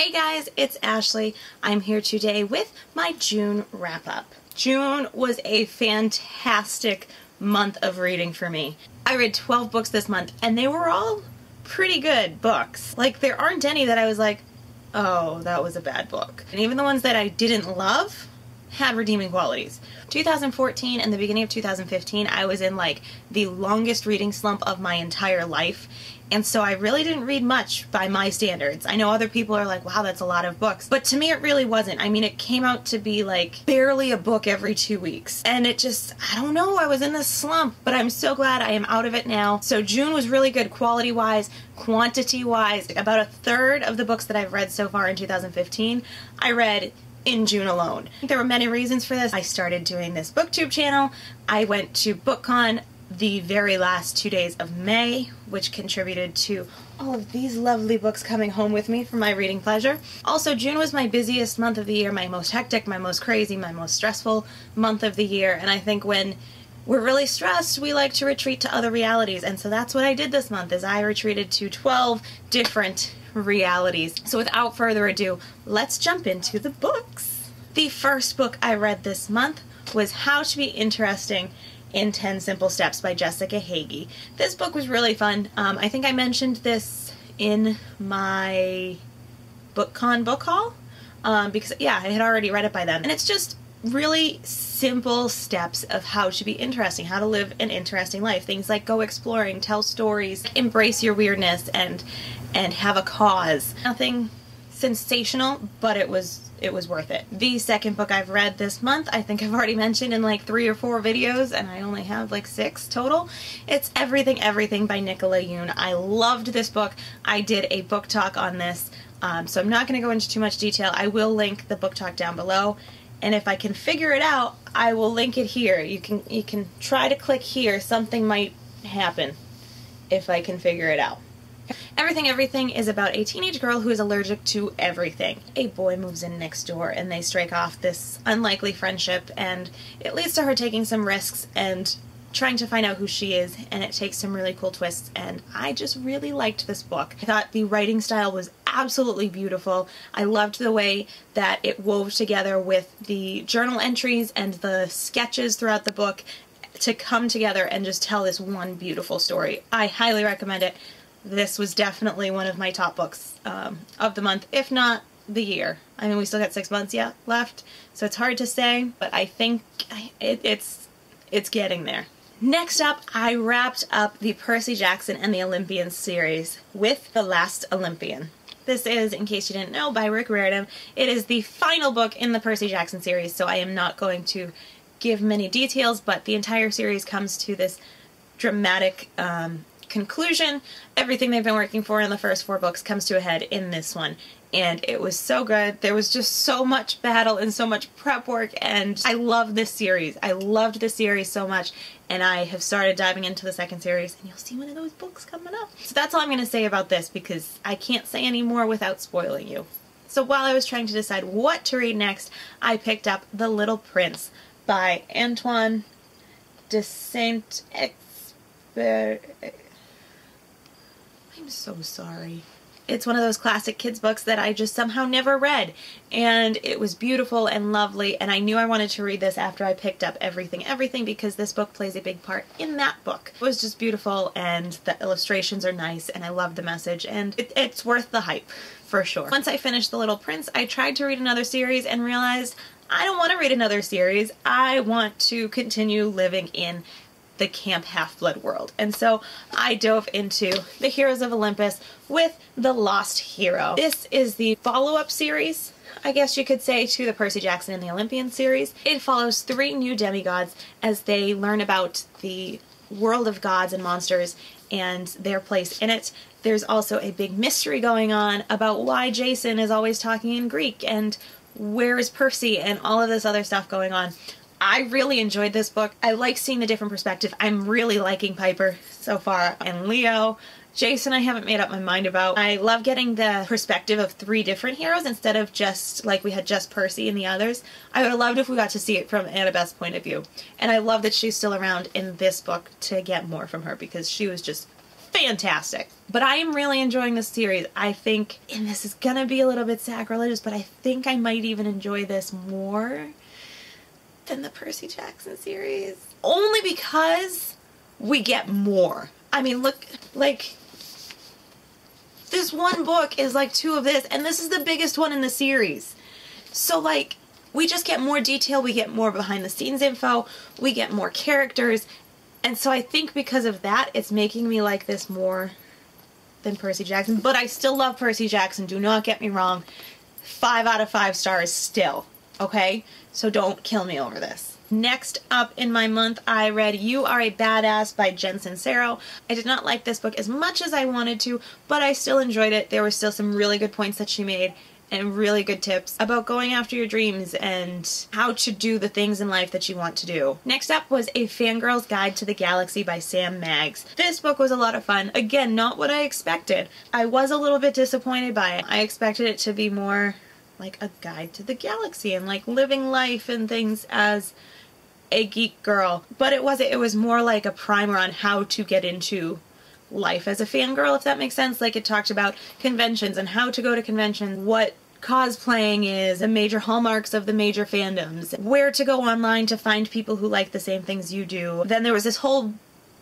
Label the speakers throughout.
Speaker 1: Hey guys, it's Ashley. I'm here today with my June wrap-up. June was a fantastic month of reading for me. I read 12 books this month and they were all pretty good books. Like, there aren't any that I was like, oh, that was a bad book. And even the ones that I didn't love had redeeming qualities. 2014 and the beginning of 2015, I was in like the longest reading slump of my entire life. And so I really didn't read much by my standards. I know other people are like, wow, that's a lot of books. But to me, it really wasn't. I mean, it came out to be like barely a book every 2 weeks. And it just, I don't know, I was in this slump. But I'm so glad I am out of it now. So June was really good quality-wise, quantity-wise. About a third of the books that I've read so far in 2015, I read in June alone. There were many reasons for this. I started doing this booktube channel. I went to BookCon the very last 2 days of May, which contributed to all of these lovely books coming home with me for my reading pleasure. Also, June was my busiest month of the year, my most hectic, my most crazy, my most stressful month of the year, and I think when we're really stressed, we like to retreat to other realities, and so that's what I did this month, is I retreated to 12 different realities. So without further ado, let's jump into the books. The first book I read this month was How to Be Interesting in 10 Simple Steps by Jessica Hagee. This book was really fun. I think I mentioned this in my BookCon book haul, because yeah, I had already read it by then. And it's just really simple steps of how to be interesting, how to live an interesting life. Things like go exploring, tell stories, embrace your weirdness, and have a cause. Nothing sensational, but it was worth it. The second book I've read this month, I think I've already mentioned in like 3 or 4 videos, and I only have like 6 total. It's Everything Everything by Nicola Yoon. I loved this book. I did a book talk on this, so I'm not going to go into too much detail. I will link the book talk down below, and if I can figure it out, I will link it here. You can try to click here. Something might happen if I can figure it out. Everything Everything is about a teenage girl who is allergic to everything. A boy moves in next door and they strike off this unlikely friendship, and it leads to her taking some risks and trying to find out who she is, and it takes some really cool twists, and I just really liked this book. I thought the writing style was absolutely beautiful. I loved the way that it wove together with the journal entries and the sketches throughout the book to come together and just tell this one beautiful story. I highly recommend it. This was definitely one of my top books of the month, if not the year. I mean, we still got 6 months yet left, so it's hard to say, but I think it's getting there. Next up, I wrapped up the Percy Jackson and the Olympians series with The Last Olympian. This is, in case you didn't know, by Rick Riordan. It is the final book in the Percy Jackson series, so I am not going to give many details, but the entire series comes to this dramatic conclusion. Everything they've been working for in the first 4 books comes to a head in this one, and it was so good. There was just so much battle and so much prep work, and I love this series. I loved this series so much, and I have started diving into the second series, and you'll see one of those books coming up. So that's all I'm going to say about this, because I can't say any more without spoiling you. So while I was trying to decide what to read next, I picked up The Little Prince by Antoine de Saint-Exupéry. I'm so sorry. It's one of those classic kids books that I just somehow never read, and it was beautiful and lovely, and I knew I wanted to read this after I picked up Everything Everything, because this book plays a big part in that book. It was just beautiful, and the illustrations are nice, and I love the message, and it's worth the hype, for sure. Once I finished The Little Prince, I tried to read another series and realized I don't want to read another series. I want to continue living in the Camp Half-Blood world. And so I dove into The Heroes of Olympus with The Lost Hero. This is the follow-up series, I guess you could say, to the Percy Jackson and the Olympian series. It follows 3 new demigods as they learn about the world of gods and monsters and their place in it. There's also a big mystery going on about why Jason is always talking in Greek, and where is Percy, and all of this other stuff going on. I really enjoyed this book. I like seeing the different perspective. I'm really liking Piper so far, and Leo. Jason I haven't made up my mind about. I love getting the perspective of 3 different heroes instead of just like we had just Percy and the others. I would have loved if we got to see it from Annabeth's point of view. And I love that she's still around in this book to get more from her, because she was just fantastic. But I am really enjoying this series. I think, and this is gonna be a little bit sacrilegious, but I think I might even enjoy this more than the Percy Jackson series. Only because we get more. I mean, look, like, this one book is like 2 of this, and this is the biggest one in the series. So, like, we just get more detail, we get more behind the scenes info, we get more characters, and so I think because of that, it's making me like this more than Percy Jackson. But I still love Percy Jackson, do not get me wrong. 5 out of 5 stars still, okay? So don't kill me over this. Next up in my month, I read You Are a Badass by Jen Sincero. I did not like this book as much as I wanted to, but I still enjoyed it. There were still some really good points that she made and really good tips about going after your dreams and how to do the things in life that you want to do. Next up was A Fangirl's Guide to the Galaxy by Sam Maggs. This book was a lot of fun. Again, not what I expected. I was a little bit disappointed by it. I expected it to be more like a guide to the galaxy and like living life and things as a geek girl. But it wasn't. It was more like a primer on how to get into life as a fangirl, if that makes sense. Like, it talked about conventions and how to go to conventions, what cosplaying is, the major hallmarks of the major fandoms, where to go online to find people who like the same things you do. Then there was this whole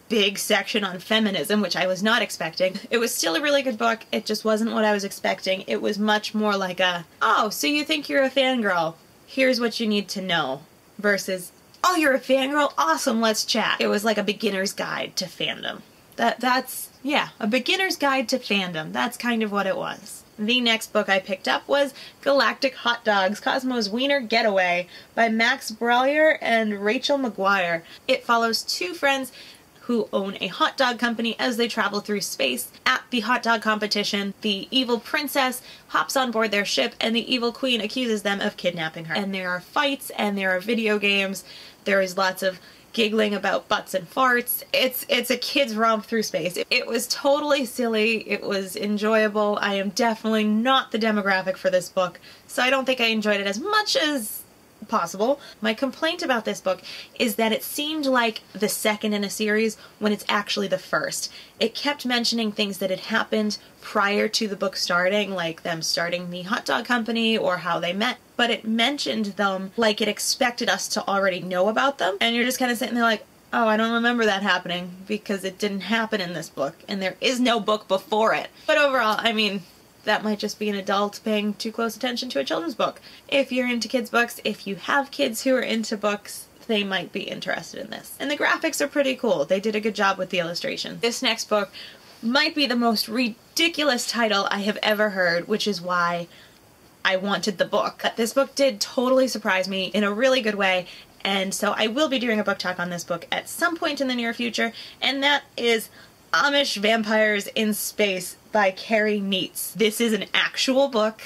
Speaker 1: big section on feminism, which I was not expecting. It was still a really good book. It just wasn't what I was expecting. It was much more like a, oh, so you think you're a fangirl? Here's what you need to know. Versus, oh, you're a fangirl? Awesome, let's chat. It was like a beginner's guide to fandom. That's, yeah, a beginner's guide to fandom. That's kind of what it was. The next book I picked up was Galactic Hot Dogs, Cosmo's Wiener Getaway by Max Brallier and Rachel McGuire. It follows 2 friends who own a hot dog company as they travel through space. At the hot dog competition, the evil princess hops on board their ship and the evil queen accuses them of kidnapping her. And there are fights and there are video games. There is lots of giggling about butts and farts. It's a kid's romp through space. It was totally silly. It was enjoyable. I am definitely not the demographic for this book, so I don't think I enjoyed it as much as possible. My complaint about this book is that it seemed like the second in a series when it's actually the first. It kept mentioning things that had happened prior to the book starting, like them starting the hot dog company or how they met, but it mentioned them like it expected us to already know about them, and you're just kind of sitting there like, oh, I don't remember that happening because it didn't happen in this book, and there is no book before it. But overall, I mean, that might just be an adult paying too close attention to a children's book. If you're into kids' books, if you have kids who are into books, they might be interested in this. And the graphics are pretty cool. They did a good job with the illustration. This next book might be the most ridiculous title I have ever heard, which is why I wanted the book. This book did totally surprise me in a really good way, and so I will be doing a book talk on this book at some point in the near future, and that is Amish Vampires in Space by Carrie Meets. This is an actual book,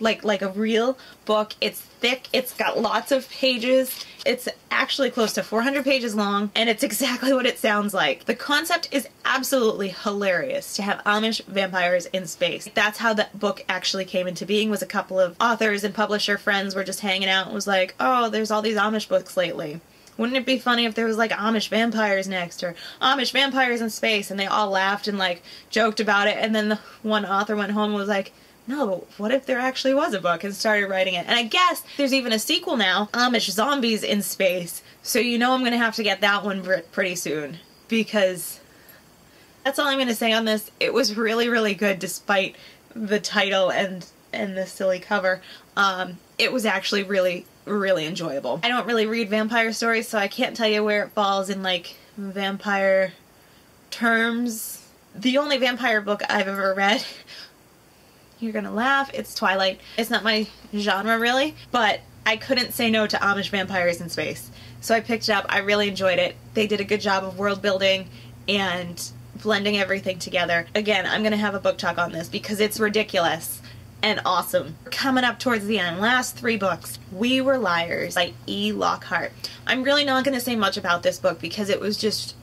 Speaker 1: like a real book. It's thick, it's got lots of pages, it's actually close to 400 pages long, and it's exactly what it sounds like. The concept is absolutely hilarious to have Amish vampires in space. That's how that book actually came into being, was a couple of authors and publisher friends were just hanging out and was like, oh, there's all these Amish books lately. Wouldn't it be funny if there was like Amish vampires next, or Amish vampires in space? And they all laughed and like joked about it, and then the one author went home and was like, no, but what if there actually was a book, and started writing it. And I guess there's even a sequel now, Amish Zombies in Space, so you know I'm gonna have to get that one pretty soon, because that's all I'm gonna say on this. It was really, really good despite the title and the silly cover. It was actually really, really enjoyable. I don't really read vampire stories, so I can't tell you where it falls in like vampire terms. The only vampire book I've ever read, you're gonna laugh, it's Twilight. It's not my genre really, but I couldn't say no to Amish Vampires in Space. So I picked it up, I really enjoyed it. They did a good job of world building and blending everything together. Again, I'm gonna have a book talk on this because it's ridiculous and awesome. Coming up towards the end, last 3 books. We Were Liars by E. Lockhart. I'm really not gonna say much about this book because it was just,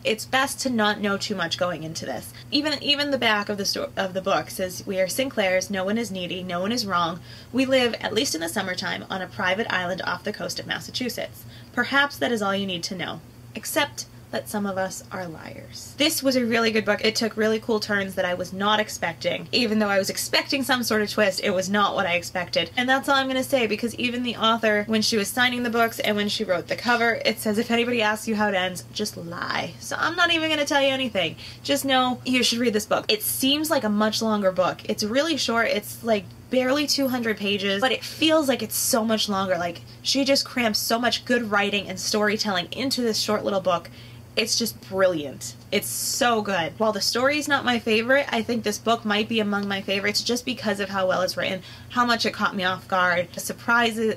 Speaker 1: it's best to not know too much going into this. Even the back of the book says, we are Sinclairs, no one is needy, no one is wrong. We live, at least in the summertime, on a private island off the coast of Massachusetts. Perhaps that is all you need to know. Except that some of us are liars. This was a really good book. It took really cool turns that I was not expecting. Even though I was expecting some sort of twist, it was not what I expected. And that's all I'm gonna say, because even the author, when she was signing the books and when she wrote the cover, it says if anybody asks you how it ends, just lie. So I'm not even gonna tell you anything. Just know you should read this book. It seems like a much longer book. It's really short. It's like barely 200 pages, but it feels like it's so much longer. Like, she just cramps so much good writing and storytelling into this short little book. It's just brilliant. It's so good. While the story's not my favorite, I think this book might be among my favorites just because of how well it's written, how much it caught me off guard, the surprises.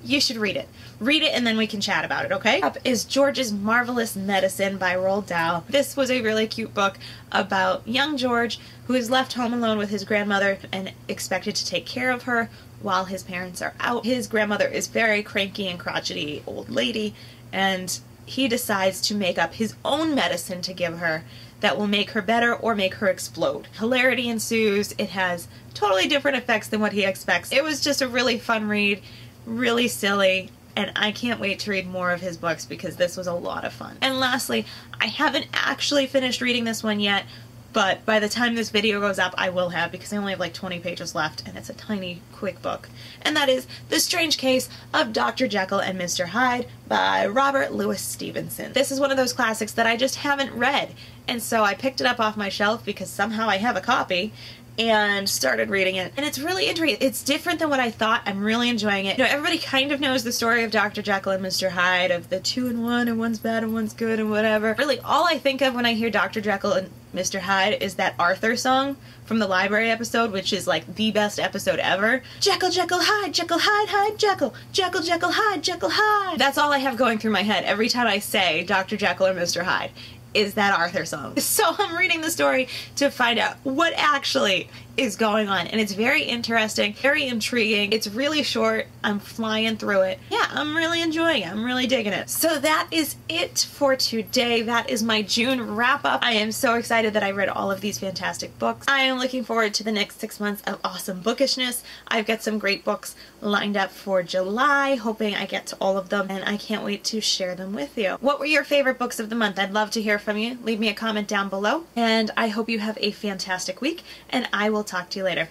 Speaker 1: You should read it. Read it and then we can chat about it, okay? Up is George's Marvelous Medicine by Roald Dahl. This was a really cute book about young George who is left home alone with his grandmother and expected to take care of her while his parents are out. His grandmother is very cranky and crotchety old lady, and he decides to make up his own medicine to give her that will make her better or make her explode. Hilarity ensues. It has totally different effects than what he expects. It was just a really fun read, really silly, and I can't wait to read more of his books because this was a lot of fun. And lastly, I haven't actually finished reading this one yet, but by the time this video goes up, I will have, because I only have like 20 pages left, and it's a tiny, quick book. And that is The Strange Case of Dr. Jekyll and Mr. Hyde by Robert Louis Stevenson. This is one of those classics that I just haven't read, and so I picked it up off my shelf because somehow I have a copy, and started reading it. And it's really intriguing. It's different than what I thought. I'm really enjoying it. You know, everybody kind of knows the story of Dr. Jekyll and Mr. Hyde, of the 2 in 1, and one's bad and one's good and whatever. Really, all I think of when I hear Dr. Jekyll and Mr. Hyde is that Arthur song from the library episode, which is like the best episode ever. Jekyll, Jekyll, Hyde, Jekyll, Hyde, Hyde, Jekyll, Jekyll, Jekyll, Hyde, Jekyll, Hyde. That's all I have going through my head every time I say Dr. Jekyll or Mr. Hyde, is that Arthur song. So I'm reading the story to find out what actually is going on, and it's very interesting, very intriguing. It's really short. I'm flying through it. Yeah, I'm really enjoying it. I'm really digging it. So that is it for today. That is my June wrap-up. I am so excited that I read all of these fantastic books. I am looking forward to the next 6 months of awesome bookishness. I've got some great books lined up for July, hoping I get to all of them, and I can't wait to share them with you. What were your favorite books of the month? I'd love to hear from you. Leave me a comment down below, and I hope you have a fantastic week, and I will talk to you later.